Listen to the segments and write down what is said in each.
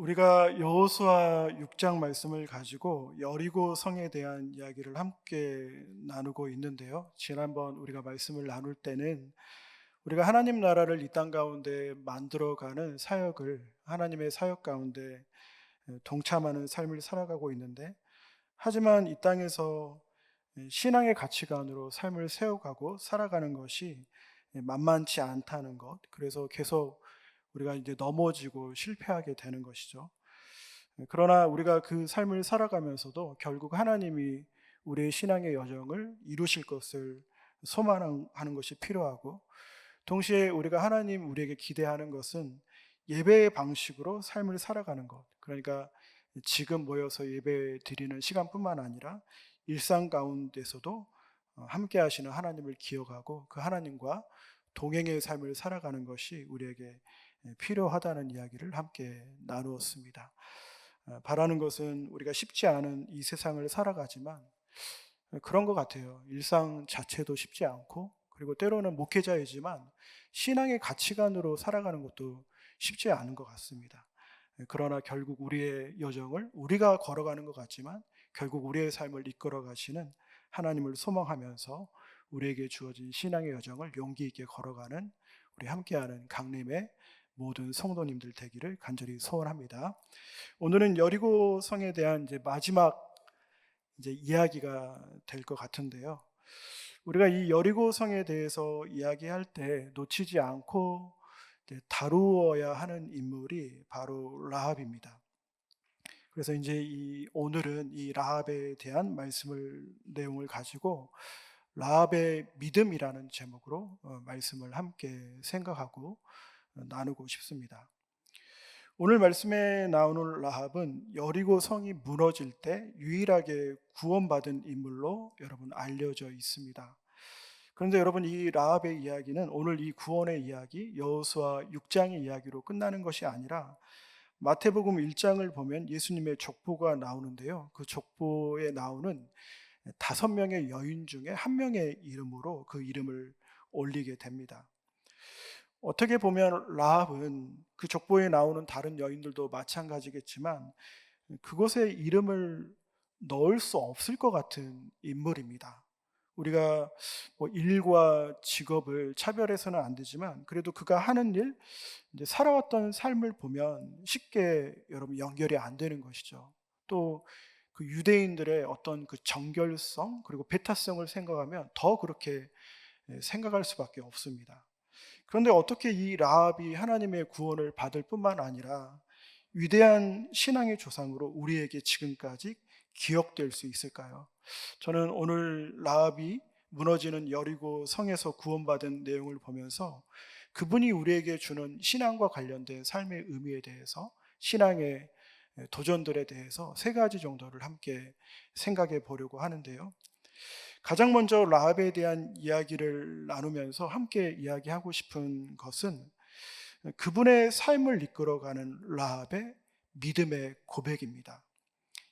우리가 여호수아 6장 말씀을 가지고 여리고 성에 대한 이야기를 함께 나누고 있는데요. 지난번 우리가 말씀을 나눌 때는 우리가 하나님 나라를 이 땅 가운데 만들어가는 사역을 하나님의 사역 가운데 동참하는 삶을 살아가고 있는데, 하지만 이 땅에서 신앙의 가치관으로 삶을 세워가고 살아가는 것이 만만치 않다는 것, 그래서 계속 우리가 이제 넘어지고 실패하게 되는 것이죠. 그러나 우리가 그 삶을 살아가면서도 결국 하나님이 우리의 신앙의 여정을 이루실 것을 소망하는 것이 필요하고, 동시에 우리가 하나님 우리에게 기대하는 것은 예배의 방식으로 삶을 살아가는 것. 그러니까 지금 모여서 예배 드리는 시간뿐만 아니라 일상 가운데서도 함께 하시는 하나님을 기억하고 그 하나님과 동행의 삶을 살아가는 것이 우리에게 필요하다는 이야기를 함께 나누었습니다. 바라는 것은 우리가 쉽지 않은 이 세상을 살아가지만 그런 것 같아요. 일상 자체도 쉽지 않고, 그리고 때로는 목회자이지만 신앙의 가치관으로 살아가는 것도 쉽지 않은 것 같습니다. 그러나 결국 우리의 여정을 우리가 걸어가는 것 같지만 결국 우리의 삶을 이끌어 가시는 하나님을 소망하면서 우리에게 주어진 신앙의 여정을 용기 있게 걸어가는 우리 함께하는 강림의 모든 성도님들 되기를 간절히 소원합니다. 오늘은 여리고 성에 대한 이제 마지막 이야기가 될 것 같은데요. 우리가 이 여리고 성에 대해서 이야기할 때 놓치지 않고 다루어야 하는 인물이 바로 라합입니다. 그래서 이제 오늘은 이 라합에 대한 내용을 가지고 라합의 믿음이라는 제목으로 말씀을 함께 생각하고 나누고 싶습니다. 오늘 말씀에 나오는 라합은 여리고 성이 무너질 때 유일하게 구원받은 인물로 여러분 알려져 있습니다. 그런데 여러분, 이 라합의 이야기는 오늘 이 구원의 이야기 여호수아 6장의 이야기로 끝나는 것이 아니라 마태복음 1장을 보면 예수님의 족보가 나오는데요. 그 족보에 나오는 5명의 여인 중에 한 명의 이름으로 그 이름을 올리게 됩니다. 어떻게 보면 라합은 그 족보에 나오는 다른 여인들도 마찬가지겠지만 그곳에 이름을 넣을 수 없을 것 같은 인물입니다. 우리가 뭐 일과 직업을 차별해서는 안 되지만 그래도 그가 하는 일, 이제 살아왔던 삶을 보면 쉽게 여러분 연결이 안 되는 것이죠. 또 그 유대인들의 어떤 그 정결성 그리고 배타성을 생각하면 더 그렇게 생각할 수밖에 없습니다. 그런데 어떻게 이 라합이 하나님의 구원을 받을 뿐만 아니라 위대한 신앙의 조상으로 우리에게 지금까지 기억될 수 있을까요? 저는 오늘 라합이 무너지는 여리고 성에서 구원받은 내용을 보면서 그분이 우리에게 주는 신앙과 관련된 삶의 의미에 대해서, 신앙의 도전들에 대해서 세 가지 정도를 함께 생각해 보려고 하는데요. 가장 먼저 라합에 대한 이야기를 나누면서 함께 이야기하고 싶은 것은 그분의 삶을 이끌어가는 라합의 믿음의 고백입니다.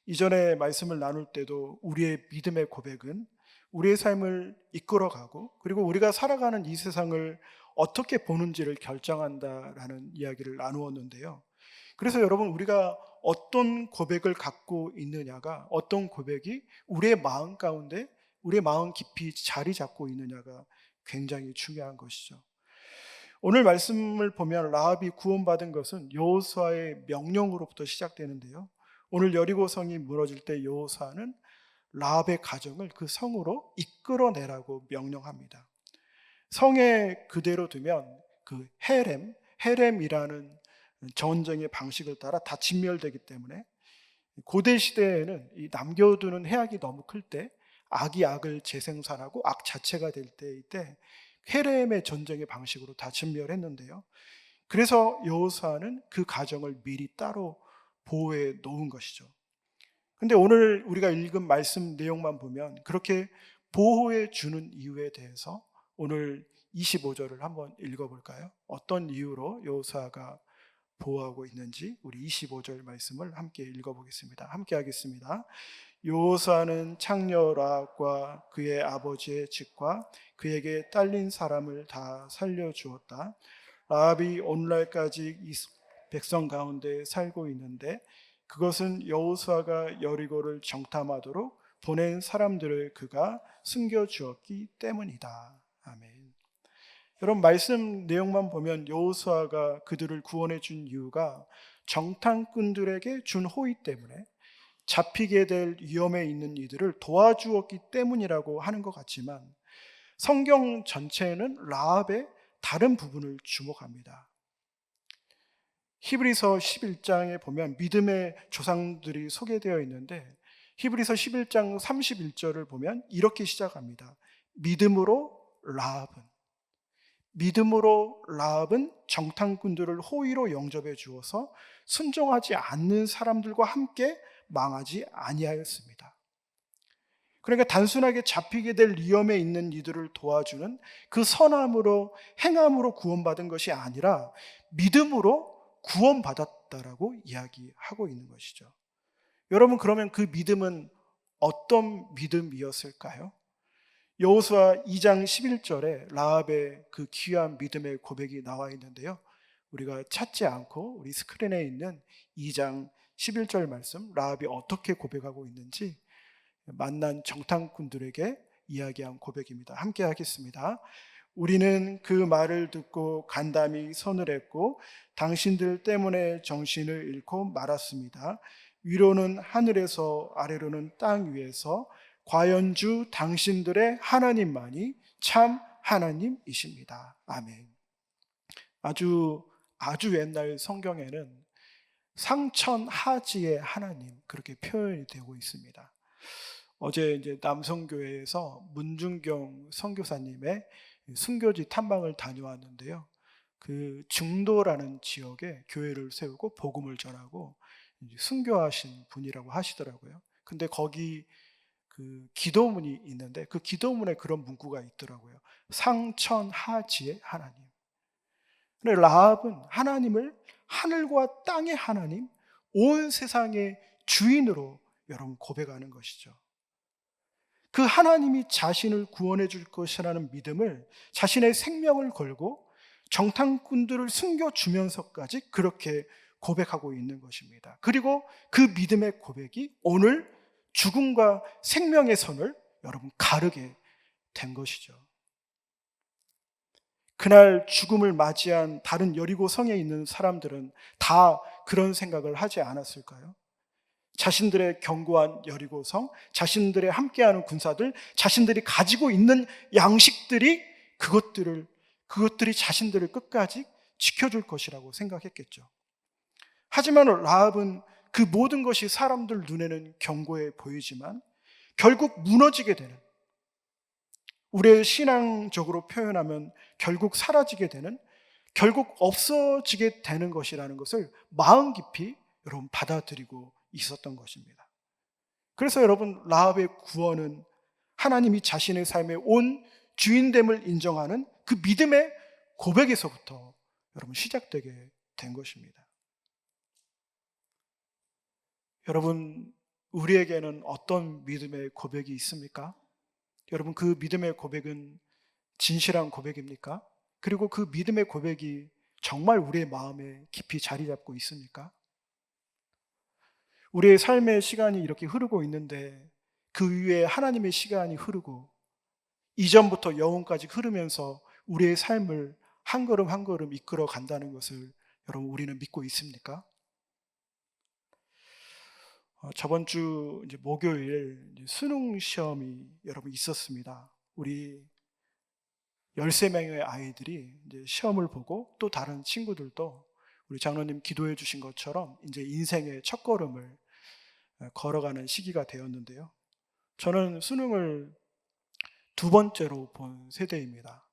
이전에 말씀을 나눌 때도 우리의 믿음의 고백은 우리의 삶을 이끌어가고 그리고 우리가 살아가는 이 세상을 어떻게 보는지를 결정한다라는 이야기를 나누었는데요. 그래서 여러분, 우리가 어떤 고백을 갖고 있느냐가, 어떤 고백이 우리의 마음 가운데, 우리의 마음 깊이 자리 잡고 있느냐가 굉장히 중요한 것이죠. 오늘 말씀을 보면 라합이 구원받은 것은 여호수아의 명령으로부터 시작되는데요. 오늘 여리고 성이 무너질 때 여호수아는 라합의 가정을 그 성으로 이끌어내라고 명령합니다. 성에 그대로 두면 그 헤렘이라는 전쟁의 방식을 따라 다 진멸되기 때문에 고대 시대에는 이 남겨두는 해악이 너무 클 때 악이 악을 재생산하고 악 자체가 될 때일 헤렘의 전쟁의 방식으로 다 진멸했는데요. 그래서 여호수아는 그 가정을 미리 따로 보호해 놓은 것이죠. 근데 오늘 우리가 읽은 말씀 내용만 보면 그렇게 보호해 주는 이유에 대해서 오늘 25절을 한번 읽어볼까요? 어떤 이유로 여호수아가 보호하고 있는지 우리 25절 말씀을 함께 읽어보겠습니다. 함께 하겠습니다. 여호수아는 창녀 라합과 그의 아버지의 집과 그에게 딸린 사람을 다 살려주었다. 라합이 오늘날까지 백성 가운데 살고 있는데 그것은 여호수아가 여리고를 정탐하도록 보낸 사람들을 그가 숨겨주었기 때문이다. 아멘. 여러분, 말씀 내용만 보면 여호수아가 그들을 구원해 준 이유가 정탐꾼들에게 준 호의 때문에 잡히게 될 위험에 있는 이들을 도와주었기 때문이라고 하는 것 같지만 성경 전체는 라합의 다른 부분을 주목합니다. 히브리서 11장에 보면 믿음의 조상들이 소개되어 있는데 히브리서 11장 31절을 보면 이렇게 시작합니다. 믿음으로 라합은 정탐꾼들을 호의로 영접해 주어서 순종하지 않는 사람들과 함께 망하지 아니하였습니다. 그러니까 단순하게 잡히게 될 위험에 있는 이들을 도와주는 그 선함으로 행함으로 구원받은 것이 아니라 믿음으로 구원받았다라고 이야기하고 있는 것이죠. 여러분, 그러면 그 믿음은 어떤 믿음이었을까요? 여호수아 2장 11절에 라합의 그 귀한 믿음의 고백이 나와 있는데요. 우리가 찾지 않고 우리 스크린에 있는 2장 11절 말씀, 라합이 어떻게 고백하고 있는지 만난 정탐꾼들에게 이야기한 고백입니다. 함께 하겠습니다. 우리는 그 말을 듣고 간담이 서늘했고 당신들 때문에 정신을 잃고 말았습니다. 위로는 하늘에서 아래로는 땅 위에서 과연주 당신들의 하나님만이 참 하나님이십니다. 아멘. 아주 옛날 성경에는 상천하지의 하나님 그렇게 표현이 되고 있습니다. 어제 이제 남성교회에서 문중경 선교사님의 순교지 탐방을 다녀왔는데요. 그 중도라는 지역에 교회를 세우고 복음을 전하고 순교하신 분이라고 하시더라고요. 근데 거기 그 기도문이 있는데 그 기도문에 그런 문구가 있더라고요. 상천하지의 하나님. 근데 라합은 하나님을 하늘과 땅의 하나님, 온 세상의 주인으로 여러분 고백하는 것이죠. 그 하나님이 자신을 구원해 줄 것이라는 믿음을 자신의 생명을 걸고 정탐꾼들을 숨겨주면서까지 그렇게 고백하고 있는 것입니다. 그리고 그 믿음의 고백이 오늘 죽음과 생명의 선을 여러분 가르게 된 것이죠. 그날 죽음을 맞이한 다른 여리고 성에 있는 사람들은 다 그런 생각을 하지 않았을까요? 자신들의 견고한 여리고성, 자신들의 함께하는 군사들, 자신들이 가지고 있는 양식들이 그것들이 자신들을 끝까지 지켜줄 것이라고 생각했겠죠. 하지만 라합은 그 모든 것이 사람들 눈에는 견고해 보이지만 결국 무너지게 되는, 우리의 신앙적으로 표현하면 결국 사라지게 되는, 결국 없어지게 되는 것이라는 것을 마음 깊이 여러분 받아들이고 있었던 것입니다. 그래서 여러분, 라합의 구원은 하나님이 자신의 삶의 온 주인됨을 인정하는 그 믿음의 고백에서부터 여러분 시작되게 된 것입니다. 여러분, 우리에게는 어떤 믿음의 고백이 있습니까? 여러분, 그 믿음의 고백은 진실한 고백입니까? 그리고 그 믿음의 고백이 정말 우리의 마음에 깊이 자리 잡고 있습니까? 우리의 삶의 시간이 이렇게 흐르고 있는데 그 위에 하나님의 시간이 흐르고 이전부터 영혼까지 흐르면서 우리의 삶을 한 걸음 한 걸음 이끌어 간다는 것을 여러분 우리는 믿고 있습니까? 저번 주 이제 목요일 수능 시험이 여러분 있었습니다. 우리 13명의 아이들이 이제 시험을 보고 또 다른 친구들도 우리 장로님 기도해 주신 것처럼 이제 인생의 첫걸음을 걸어가는 시기가 되었는데요. 저는 수능을 두 번째로 본 세대입니다.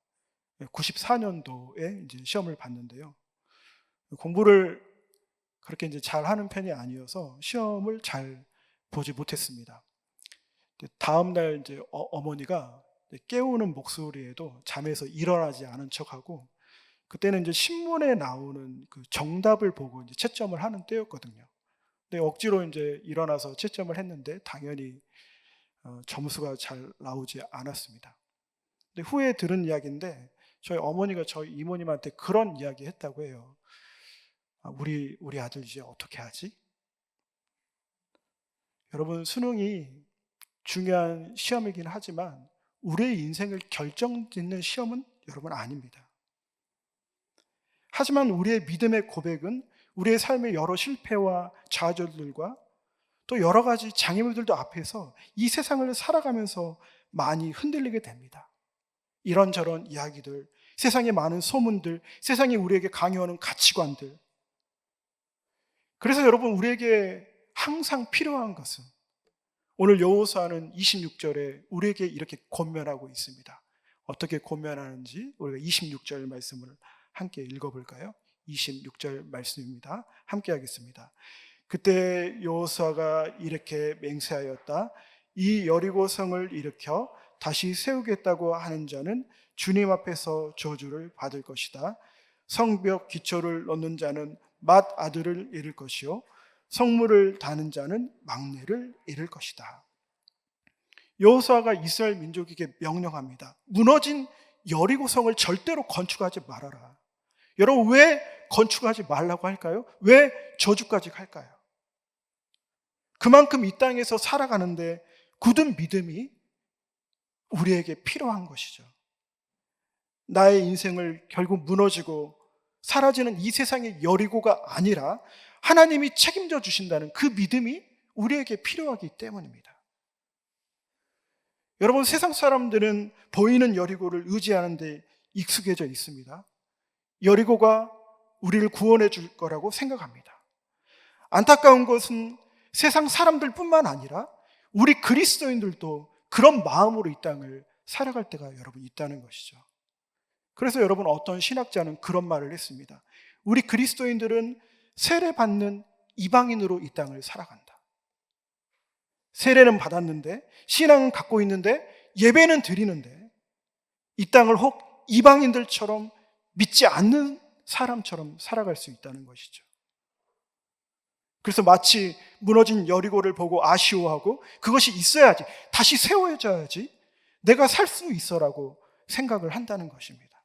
94년도에 이제 시험을 봤는데요. 공부를 그렇게 이제 잘 하는 편이 아니어서 시험을 잘 보지 못했습니다. 다음 날 이제 어머니가 깨우는 목소리에도 잠에서 일어나지 않은 척하고, 그때는 이제 신문에 나오는 그 정답을 보고 이제 채점을 하는 때였거든요. 근데 억지로 이제 일어나서 채점을 했는데 당연히 점수가 잘 나오지 않았습니다. 근데 후에 들은 이야기인데 저희 어머니가 저희 이모님한테 그런 이야기 했다고 해요. 우리 아들 이제 어떻게 하지? 여러분, 수능이 중요한 시험이긴 하지만 우리의 인생을 결정짓는 시험은 여러분 아닙니다. 하지만 우리의 믿음의 고백은 우리의 삶의 여러 실패와 좌절들과 또 여러 가지 장애물들도 앞에서 이 세상을 살아가면서 많이 흔들리게 됩니다. 이런저런 이야기들, 세상의 많은 소문들, 세상이 우리에게 강요하는 가치관들. 그래서 여러분, 우리에게 항상 필요한 것은 오늘 여호수아는 26절에 우리에게 이렇게 권면하고 있습니다. 어떻게 권면하는지 우리가 26절 말씀을 함께 읽어볼까요? 26절 말씀입니다. 함께 하겠습니다. 그때 여호수아가 이렇게 맹세하였다. 이 여리고성을 일으켜 다시 세우겠다고 하는 자는 주님 앞에서 저주를 받을 것이다. 성벽 기초를 놓는 자는 맏아들을 잃을 것이요 성물을 다는 자는 막내를 잃을 것이다. 여호수아가 이스라엘 민족에게 명령합니다. 무너진 여리고성을 절대로 건축하지 말아라. 여러분, 왜 건축하지 말라고 할까요? 왜 저주까지 할까요? 그만큼 이 땅에서 살아가는데 굳은 믿음이 우리에게 필요한 것이죠. 나의 인생을 결국 무너지고 사라지는 이 세상의 여리고가 아니라 하나님이 책임져 주신다는 그 믿음이 우리에게 필요하기 때문입니다. 여러분, 세상 사람들은 보이는 여리고를 의지하는데 익숙해져 있습니다. 여리고가 우리를 구원해 줄 거라고 생각합니다. 안타까운 것은 세상 사람들뿐만 아니라 우리 그리스도인들도 그런 마음으로 이 땅을 살아갈 때가 여러분 있다는 것이죠. 그래서 여러분, 어떤 신학자는 그런 말을 했습니다. 우리 그리스도인들은 세례받는 이방인으로 이 땅을 살아간다. 세례는 받았는데, 신앙은 갖고 있는데, 예배는 드리는데 이 땅을 혹 이방인들처럼 믿지 않는 사람처럼 살아갈 수 있다는 것이죠. 그래서 마치 무너진 여리고를 보고 아쉬워하고 그것이 있어야지, 다시 세워져야지 내가 살 수 있어라고 생각을 한다는 것입니다.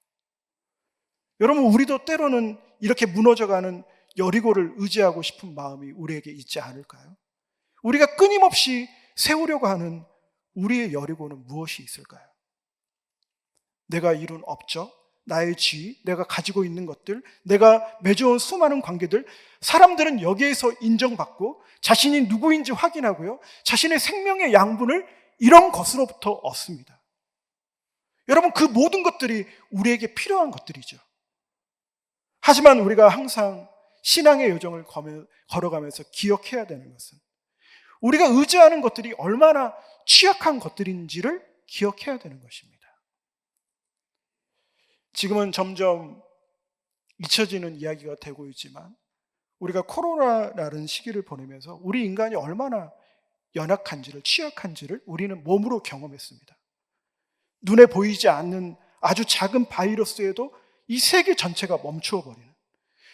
여러분, 우리도 때로는 이렇게 무너져가는 여리고를 의지하고 싶은 마음이 우리에게 있지 않을까요? 우리가 끊임없이 세우려고 하는 우리의 여리고는 무엇이 있을까요? 내가 이룬 업적, 나의 지위, 내가 가지고 있는 것들, 내가 맺어온 수많은 관계들, 사람들은 여기에서 인정받고 자신이 누구인지 확인하고요, 자신의 생명의 양분을 이런 것으로부터 얻습니다. 여러분, 그 모든 것들이 우리에게 필요한 것들이죠. 하지만 우리가 항상 신앙의 여정을 걸어가면서 기억해야 되는 것은 우리가 의지하는 것들이 얼마나 취약한 것들인지를 기억해야 되는 것입니다. 지금은 점점 잊혀지는 이야기가 되고 있지만 우리가 코로나라는 시기를 보내면서 우리 인간이 얼마나 연약한지를, 취약한지를 우리는 몸으로 경험했습니다. 눈에 보이지 않는 아주 작은 바이러스에도 이 세계 전체가 멈추어 버리는,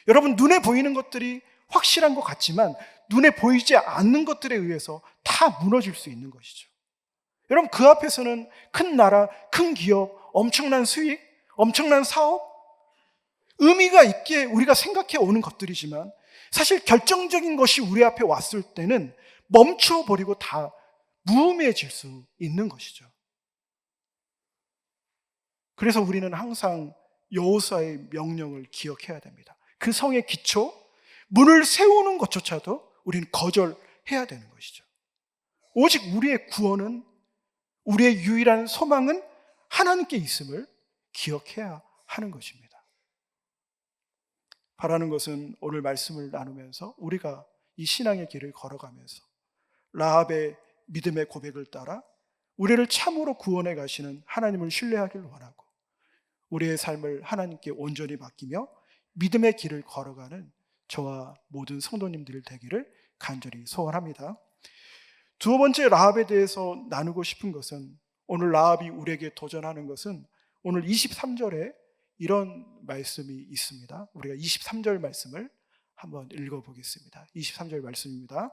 여러분, 눈에 보이는 것들이 확실한 것 같지만 눈에 보이지 않는 것들에 의해서 다 무너질 수 있는 것이죠. 여러분, 그 앞에서는 큰 나라, 큰 기업, 엄청난 수익, 엄청난 사업, 의미가 있게 우리가 생각해 오는 것들이지만 사실 결정적인 것이 우리 앞에 왔을 때는 멈추어 버리고 다 무의미해질 수 있는 것이죠. 그래서 우리는 항상 여호수아의 명령을 기억해야 됩니다. 그 성의 기초, 문을 세우는 것조차도 우리는 거절해야 되는 것이죠. 오직 우리의 구원은, 우리의 유일한 소망은 하나님께 있음을 기억해야 하는 것입니다. 바라는 것은 오늘 말씀을 나누면서 우리가 이 신앙의 길을 걸어가면서 라합의 믿음의 고백을 따라 우리를 참으로 구원해 가시는 하나님을 신뢰하길 원하고 우리의 삶을 하나님께 온전히 맡기며 믿음의 길을 걸어가는 저와 모든 성도님들 되기를 간절히 소원합니다. 두 번째 라합에 대해서 나누고 싶은 것은, 오늘 라합이 우리에게 도전하는 것은 오늘 23절에 이런 말씀이 있습니다. 우리가 23절 말씀을 한번 읽어보겠습니다. 23절 말씀입니다.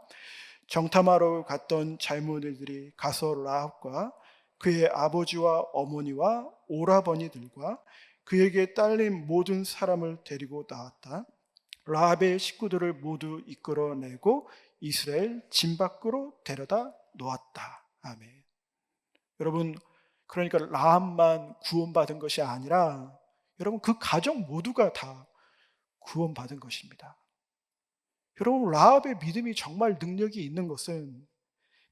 정탐하러 갔던 젊은이들이 가서 라합과 그의 아버지와 어머니와 오라버니들과 그에게 딸린 모든 사람을 데리고 나왔다. 라합의 식구들을 모두 이끌어내고 이스라엘 진 밖으로 데려다 놓았다. 아멘. 여러분, 그러니까 라합만 구원받은 것이 아니라 여러분 그 가족 모두가 다 구원받은 것입니다. 여러분, 라합의 믿음이 정말 능력이 있는 것은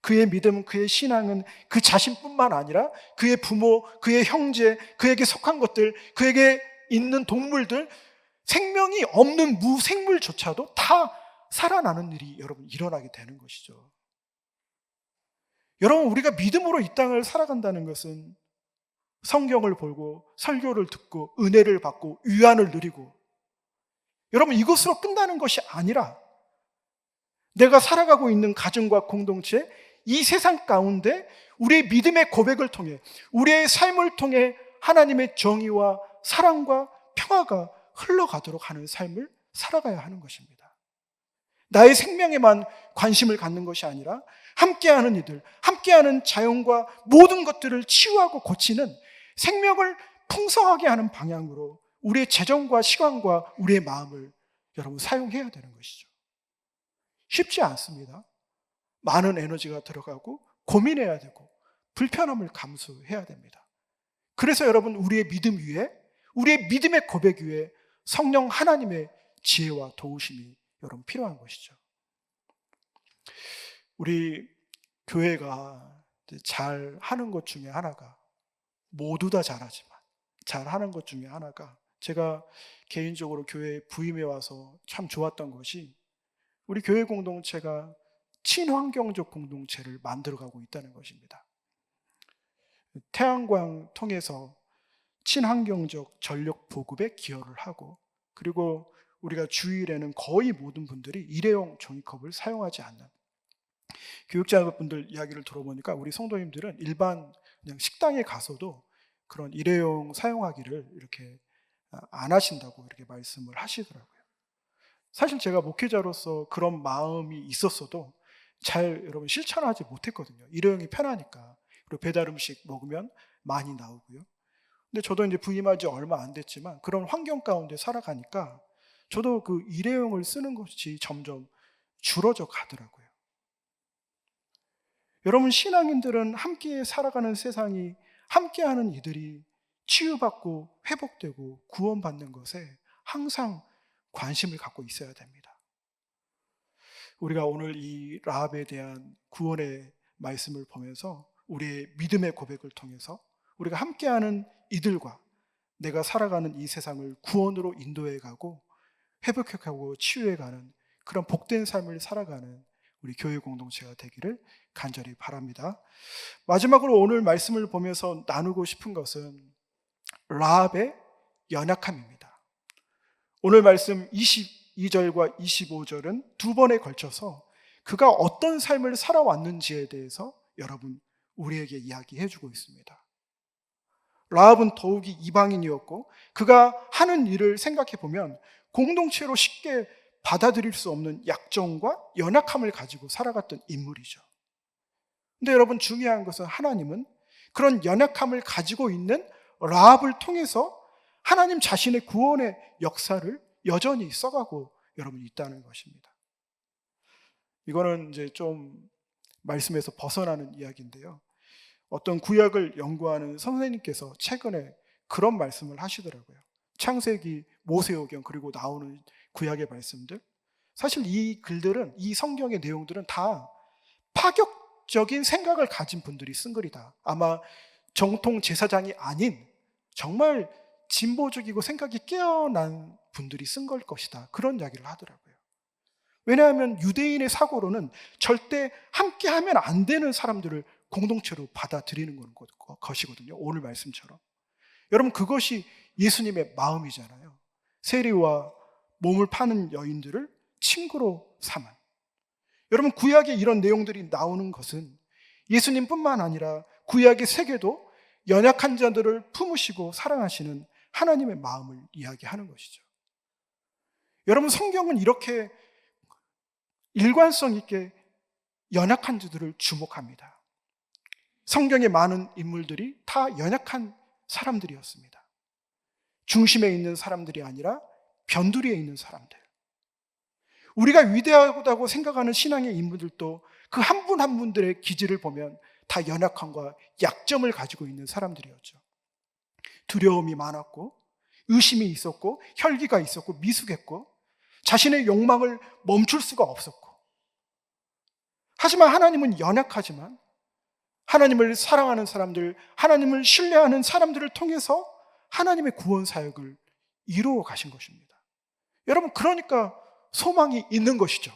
그의 믿음, 그의 신앙은 그 자신뿐만 아니라 그의 부모, 그의 형제, 그에게 속한 것들, 그에게 있는 동물들, 생명이 없는 무생물조차도 다 살아나는 일이 여러분 일어나게 되는 것이죠. 여러분, 우리가 믿음으로 이 땅을 살아간다는 것은 성경을 보고 설교를 듣고 은혜를 받고 위안을 누리고, 여러분, 이것으로 끝나는 것이 아니라 내가 살아가고 있는 가정과 공동체, 이 세상 가운데 우리의 믿음의 고백을 통해, 우리의 삶을 통해 하나님의 정의와 사랑과 평화가 흘러가도록 하는 삶을 살아가야 하는 것입니다. 나의 생명에만 관심을 갖는 것이 아니라 함께하는 이들, 함께하는 자연과 모든 것들을 치유하고 고치는, 생명을 풍성하게 하는 방향으로 우리의 재정과 시간과 우리의 마음을 여러분 사용해야 되는 것이죠. 쉽지 않습니다. 많은 에너지가 들어가고 고민해야 되고 불편함을 감수해야 됩니다. 그래서 여러분, 우리의 믿음 위에, 우리의 믿음의 고백 위에 성령 하나님의 지혜와 도우심이 여러분 필요한 것이죠. 우리 교회가 잘하는 것 중에 하나가, 모두 다 잘하지만 잘하는 것 중에 하나가, 제가 개인적으로 교회에 부임해 와서 참 좋았던 것이 우리 교회 공동체가 친환경적 공동체를 만들어가고 있다는 것입니다. 태양광 통해서 친환경적 전력 보급에 기여를 하고, 그리고 우리가 주일에는 거의 모든 분들이 일회용 종이컵을 사용하지 않는, 교육자분들 이야기를 들어보니까 우리 성도님들은 일반 그냥 식당에 가서도 그런 일회용 사용하기를 이렇게 안 하신다고 이렇게 말씀을 하시더라고요. 사실 제가 목회자로서 그런 마음이 있었어도 잘 여러분 실천하지 못했거든요. 일회용이 편하니까. 그리고 배달 음식 먹으면 많이 나오고요. 근데 저도 이제 부임한 지 얼마 안 됐지만 그런 환경 가운데 살아가니까 저도 그 일회용을 쓰는 것이 점점 줄어져 가더라고요. 여러분, 신앙인들은 함께 살아가는 세상이, 함께하는 이들이 치유받고 회복되고 구원받는 것에 항상 관심을 갖고 있어야 됩니다. 우리가 오늘 이 라합에 대한 구원의 말씀을 보면서 우리의 믿음의 고백을 통해서 우리가 함께하는 이들과 내가 살아가는 이 세상을 구원으로 인도해 가고 회복해가고 치유해가는 그런 복된 삶을 살아가는 우리 교회 공동체가 되기를 간절히 바랍니다. 마지막으로 오늘 말씀을 보면서 나누고 싶은 것은 라합의 연약함입니다. 오늘 말씀 22절과 25절은 두 번에 걸쳐서 그가 어떤 삶을 살아왔는지에 대해서 여러분 우리에게 이야기해 주고 있습니다. 라합은 더욱이 이방인이었고 그가 하는 일을 생각해 보면 공동체로 쉽게 받아들일 수 없는 약점과 연약함을 가지고 살아갔던 인물이죠. 근데 여러분, 중요한 것은 하나님은 그런 연약함을 가지고 있는 라합을 통해서 하나님 자신의 구원의 역사를 여전히 써가고 여러분 있다는 것입니다. 이거는 이제 좀 말씀에서 벗어나는 이야기인데요. 어떤 구약을 연구하는 선생님께서 최근에 그런 말씀을 하시더라고요. 창세기, 모세오경, 그리고 나오는 구약의 말씀들, 사실 이 글들은, 이 성경의 내용들은 다 파격적인 생각을 가진 분들이 쓴 글이다. 아마 정통 제사장이 아닌 정말 진보적이고 생각이 깨어난 분들이 쓴 걸 것이다. 그런 이야기를 하더라고요. 왜냐하면 유대인의 사고로는 절대 함께하면 안 되는 사람들을 공동체로 받아들이는 것이거든요. 오늘 말씀처럼. 여러분, 그것이 예수님의 마음이잖아요. 세리와 몸을 파는 여인들을 친구로 삼은. 여러분, 구약에 이런 내용들이 나오는 것은 예수님뿐만 아니라 구약의 세계도 연약한 자들을 품으시고 사랑하시는 하나님의 마음을 이야기하는 것이죠. 여러분, 성경은 이렇게 일관성 있게 연약한 자들을 주목합니다. 성경의 많은 인물들이 다 연약한 사람들이었습니다. 중심에 있는 사람들이 아니라 변두리에 있는 사람들. 우리가 위대하다고 생각하는 신앙의 인물들도 그 한 분 한 분들의 기질을 보면 다 연약함과 약점을 가지고 있는 사람들이었죠. 두려움이 많았고, 의심이 있었고, 혈기가 있었고, 미숙했고, 자신의 욕망을 멈출 수가 없었고, 하지만 하나님은 연약하지만 하나님을 사랑하는 사람들, 하나님을 신뢰하는 사람들을 통해서 하나님의 구원 사역을 이루어 가신 것입니다. 여러분, 그러니까 소망이 있는 것이죠.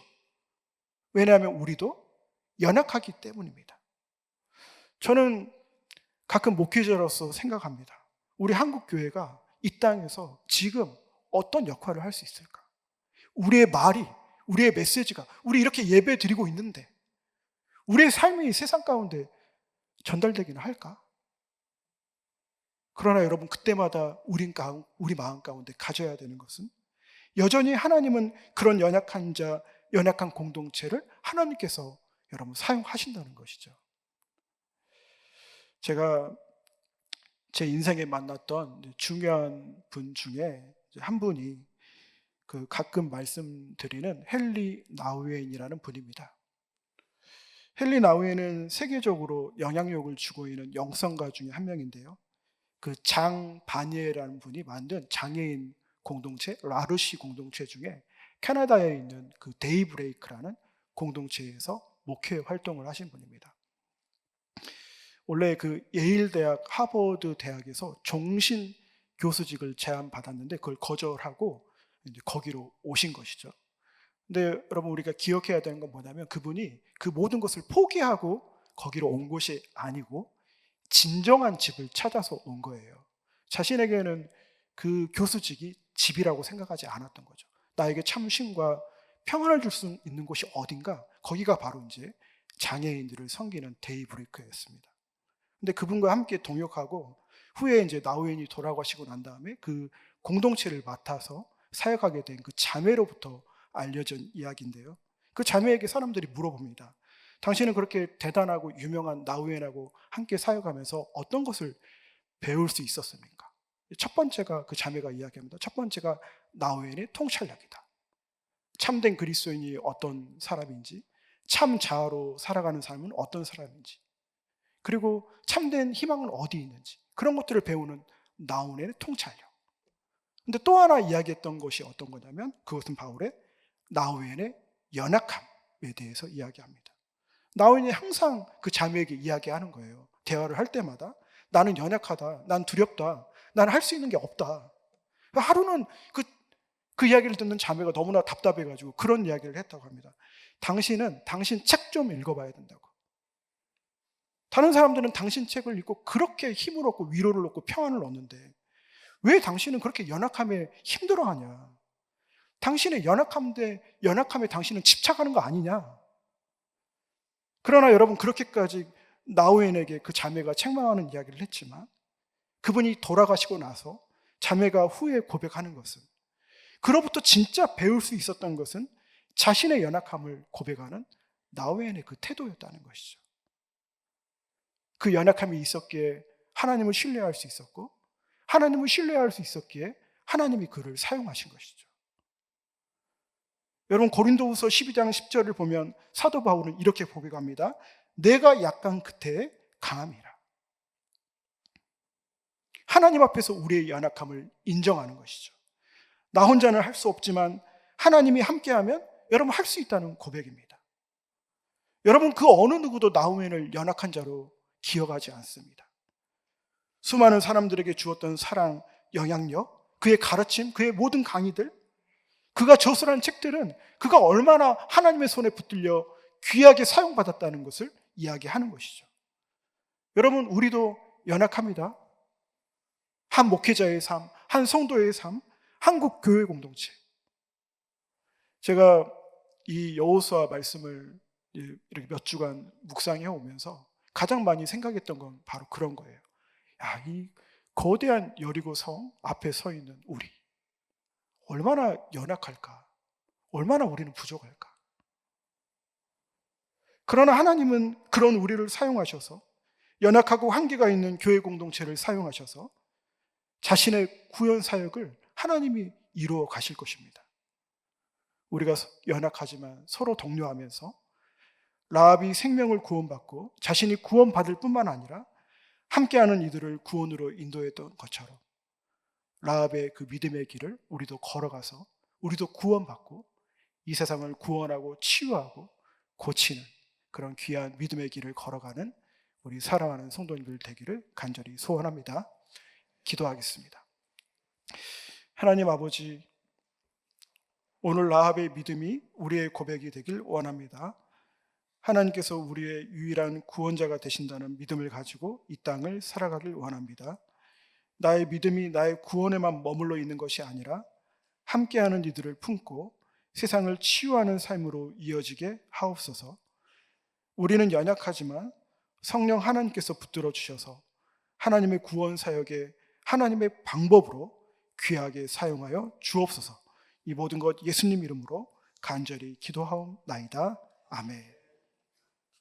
왜냐하면 우리도 연약하기 때문입니다. 저는 가끔 목회자로서 생각합니다. 우리 한국 교회가 이 땅에서 지금 어떤 역할을 할 수 있을까? 우리의 말이, 우리의 메시지가, 우리 이렇게 예배 드리고 있는데 우리의 삶이 세상 가운데 전달되기는 할까? 그러나 여러분, 그때마다 우리 마음 가운데 가져야 되는 것은 여전히 하나님은 그런 연약한 자, 연약한 공동체를 하나님께서 여러분 사용하신다는 것이죠. 제가 제 인생에 만났던 중요한 분 중에 한 분이 가끔 말씀드리는 헨리 나우엔이라는 분입니다. 헨리 나우엔은 세계적으로 영향력을 주고 있는 영성가 중에 한 명인데요. 장 바니에라는 분이 만든 장애인 공동체, 라르시 공동체 중에 캐나다에 있는 데이브레이크라는 공동체에서 목회 활동을 하신 분입니다. 원래 예일 대학, 하버드 대학에서 종신 교수직을 제안받았는데 그걸 거절하고 이제 거기로 오신 것이죠. 근데 여러분, 우리가 기억해야 되는 건 뭐냐면 그분이 그 모든 것을 포기하고 거기로 온 것이 아니고 진정한 집을 찾아서 온 거예요. 자신에게는 그 교수직이 집이라고 생각하지 않았던 거죠. 나에게 참 쉼과 평안을 줄 수 있는 곳이 어딘가? 거기가 바로 이제 장애인들을 섬기는 데이브레이크였습니다. 근데 그분과 함께 동역하고 후에 이제 나우엔이 돌아가시고 난 다음에 그 공동체를 맡아서 사역하게 된 그 자매로부터 알려진 이야기인데요. 그 자매에게 사람들이 물어봅니다. 당신은 그렇게 대단하고 유명한 나우엔하고 함께 사역하면서 어떤 것을 배울 수 있었습니까? 첫 번째가, 그 자매가 이야기합니다. 첫 번째가 나우엔의 통찰력이다. 참된 그리스도인이 어떤 사람인지, 참 자아로 살아가는 사람은 어떤 사람인지, 그리고 참된 희망은 어디 있는지, 그런 것들을 배우는 나우엔의 통찰력. 근데 또 하나 이야기했던 것이 어떤 거냐면 그것은 바울의 나우엔의 연약함에 대해서 이야기합니다. 나우엔이 항상 그 자매에게 이야기하는 거예요. 대화를 할 때마다 나는 연약하다, 난 두렵다, 난 할 수 있는 게 없다. 하루는 그 이야기를 듣는 자매가 너무나 답답해가지고 그런 이야기를 했다고 합니다. 당신은 당신 책 좀 읽어봐야 된다고. 다른 사람들은 당신 책을 읽고 그렇게 힘을 얻고 위로를 얻고 평안을 얻는데 왜 당신은 그렇게 연약함에 힘들어하냐? 당신의 연약함에 당신은 집착하는 거 아니냐? 그러나 여러분, 그렇게까지 나우엔에게 그 자매가 책망하는 이야기를 했지만 그분이 돌아가시고 나서 자매가 후에 고백하는 것은, 그로부터 진짜 배울 수 있었던 것은 자신의 연약함을 고백하는 나우엔의 그 태도였다는 것이죠. 그 연약함이 있었기에 하나님을 신뢰할 수 있었고, 하나님을 신뢰할 수 있었기에 하나님이 그를 사용하신 것이죠. 여러분, 고린도후서 12장 10절을 보면 사도 바울은 이렇게 고백합니다. 내가 약한 그때에 강함이라. 하나님 앞에서 우리의 연약함을 인정하는 것이죠. 나 혼자는 할 수 없지만 하나님이 함께하면 여러분 할 수 있다는 고백입니다. 여러분, 그 어느 누구도 나우엔을 연약한 자로 기억하지 않습니다. 수많은 사람들에게 주었던 사랑, 영향력, 그의 가르침, 그의 모든 강의들, 그가 저술한 책들은 그가 얼마나 하나님의 손에 붙들려 귀하게 사용받았다는 것을 이야기하는 것이죠. 여러분, 우리도 연약합니다. 한 목회자의 삶, 한 성도의 삶, 한국 교회 공동체. 제가 이 여호수아 말씀을 이렇게 몇 주간 묵상해 오면서 가장 많이 생각했던 건 바로 그런 거예요. 야, 이 거대한 여리고 성 앞에 서 있는 우리, 얼마나 연약할까? 얼마나 우리는 부족할까? 그러나 하나님은 그런 우리를 사용하셔서, 연약하고 한계가 있는 교회 공동체를 사용하셔서 자신의 구원 사역을 하나님이 이루어 가실 것입니다. 우리가 연약하지만 서로 독려하면서 라합이 생명을 구원받고 자신이 구원받을 뿐만 아니라 함께하는 이들을 구원으로 인도했던 것처럼 라합의 그 믿음의 길을 우리도 걸어가서 우리도 구원받고 이 세상을 구원하고 치유하고 고치는 그런 귀한 믿음의 길을 걸어가는 우리 사랑하는 성도님들 되기를 간절히 소원합니다. 기도하겠습니다. 하나님 아버지, 오늘 라합의 믿음이 우리의 고백이 되길 원합니다. 하나님께서 우리의 유일한 구원자가 되신다는 믿음을 가지고 이 땅을 살아가길 원합니다. 나의 믿음이 나의 구원에만 머물러 있는 것이 아니라 함께하는 이들을 품고 세상을 치유하는 삶으로 이어지게 하옵소서. 우리는 연약하지만 성령 하나님께서 붙들어 주셔서 하나님의 구원 사역에 하나님의 방법으로 귀하게 사용하여 주옵소서. 이 모든 것 예수님 이름으로 간절히 기도하옵나이다. 아멘.